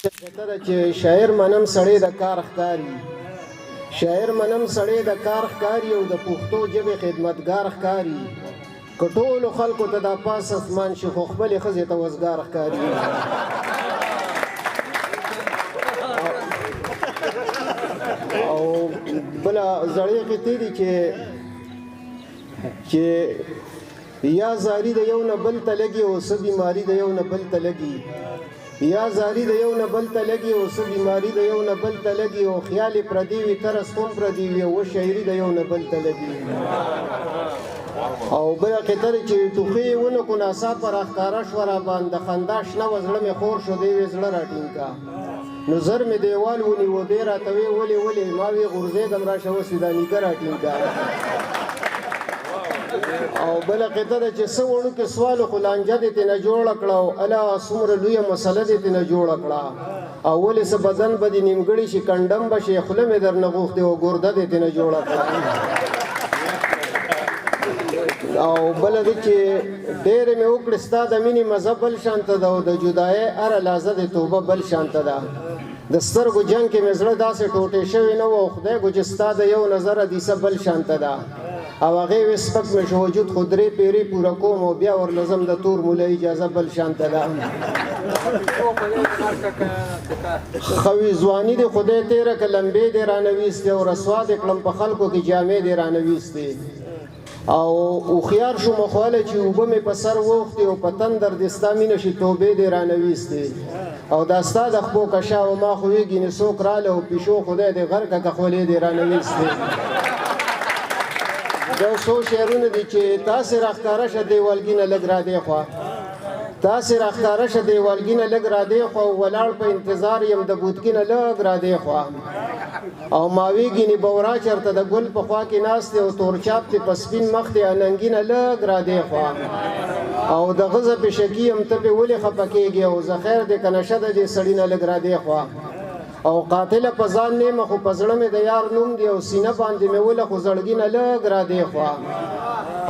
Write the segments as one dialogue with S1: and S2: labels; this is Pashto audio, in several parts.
S1: کتره چې شاعر منم سړی د کار ښکاري، شاعر منم سړی د کار ښکاري او د پښتو ژبې خدمتګار ښکاري. که ټولو خلکو ته دا پاس اسمان شي خو خپلې ښځې ته وزګار ښکاري. او بله زړې قطعې دي چې یا زاری د یو نه بل ته لګي او څه بیماري د یو نه بل ته لګي، یا زاری د یو نه بل ته لګي او څه بیماري د یو نه بل ته لګي، او خیال پردي وي طرز هم پردي وي او شاعري د یو نه بل ته لګي. او بله قطعه چې ټوخې یې ونکړو ناڅاپه راښکاره شوه راباندې خندا شنه وه زړه مې خور شو دی وې زړه راټینګ کا، نو زر مې دیوال ونیو دی راته وې ولې ما وې غورځېږم راشه اوس دا نیکه راټینګ کا. او بله قطعه ده چې څه وړوکې سوال خو لانجه دې ترېنه جوړه کړه او اله څومره لویه مسله دې ترېنه جوړه کړه، او ولې څه بدن به دې نیمګړي شي کنډم به شي خوله مې درنه غوښتې او ګرده دې ترېنه جوړه کړه. او بله ده چې ډېرې مې وکړې ستا د مینې مزه بل شانته ده او د جدایۍ هره لحظه د توبه بل شانته ده. د سترګو جنګ کې مې زړه داسې ټوټې شوی نه و او خدای ګو چې ستا د یو نظر حدیثه بل شانته ده. او هغې وې سپک مې شو وجود خو درې پیرې پوره کوم او بیا ورلزم د تور موله اجازه بل شانته ده. خوي ځواني دې خدای تېره که لمبې دې رانویستې او رسوا دې کړم په خلکو کې جامې دې رانویستې. او هوښیار شوم خواله چې اوبه مې په سر ووختې او په تندر دې ستا مینه شي توبې دې رانویستې. او دا ستا د خپو کشا او ما خو ویږي نه څوک راله او پیشو خدای دې غرقه که خولې دې رانویستې. دا څو شعرونه دي چې تاسې راښکاره شه دیوالګي نه لږ را دی خوا، تاسې راښکاره شه دیوالګي نه لږ را دی خوا، ولاړ په انتظار یم د بوتکي نه لږ را دی خوا. او ماوی ګینې بورا چرته د ګل په خوا کې ناست دی او تورچاپ دې په سپین مخ دی اننګي نه لږ را دی خوا. او د غزه په شکي یم ته پې ولې خفه کېږي او زه خیر دی که نشه د دې سړي نه لږ را دی خوا. او قاتله په ځان نیمه خو په زړه مې د یار نوم دی او سینه باندې مې وله خو زړګي نه لږ را دی خوا.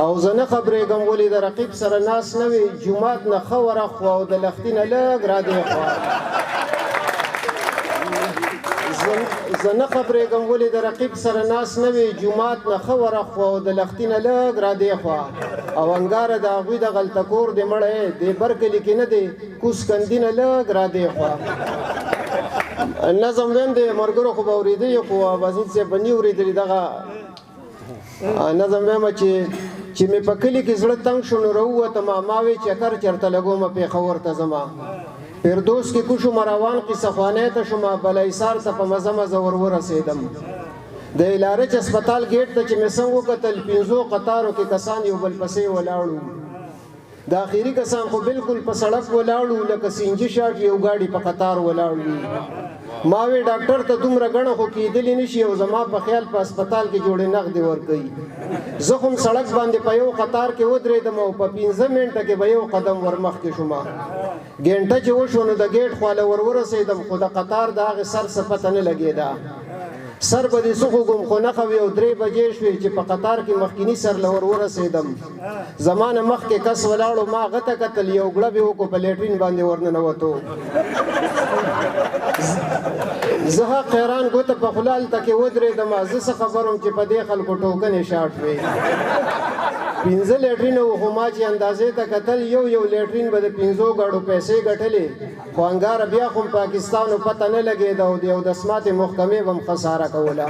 S1: او زه نه خبرېږم ولې د رقیب سره ناست نه وي جومات نه ښه ورخوا او د لښتي نه لږ را دی خوا. زه نه خبرېږم ولې د رقیب سره ناست نه وي جومات نه ښه ورخوا او د لښتي نه لږ را دی خوا. او انګاره د هغوی د غلطه کور دې مړی دې بر کلي کې نه دی کوس کندي نه لږ را دی خوا. نظم ویم د ملګرو خو به اورېدلی خو اباسین صاحب به نه اورېدلي دغه نظم ویمه چې مې په کلي کې زړه تنګ شو نو راووتم ما وې چکر چېرته لګومه پېښور ته ځمه فردوس کې کوشم روان قصه خوانی ته شومه بلایسار ته په مزه مزه ور ورسېدم. د الارچ هسپتال ګیټ ته چې مې څنګ وکتل 5 قطارو کې کسان یو بل پسې ولاړو. د اخیری کسان خو بالکل په سړک ولاړو لکه سینجي شاټ یو ګاډي په قطار ولاړو. ما وی ډاکټر ته دومره غڼه خو کېدلی نشي او زما په خیال په هسپتال کې جوړې نغدې ورکوي. زه خو سړک باندې په یو قطار کې ودرېدم او په 15 منټه کې به یو قدم ورمخکې شوم. ګنټه چې وشو نو د ګیټ خواله ور ورسېدم خو د قطار د هغې سر څه پته نه لګېده. سر به دې سخوږم خو نښه وي او 3 بجې شوې چې په قطار کې مخکیني سر له ور ورسېدم. زما نه مخکې کس ولاړو ما هغه ته کتل یو ګړب یې وکړو په لیټرین باندې ورننوتو. زه حیران ګوته په خوله هلته کې ودرېدم زه څه خبر وم چې په دې خلکو ټوکنې شاټ وې. 15 لیټرین وو خو ما چې اندازې ته کتل یو لیټرین به د 5 ګاډو پیسې ګټلې خو انګاره بیا خو پاکستان پته نه لګېده او د یو دسماتې محکمې به هم خساره کوله.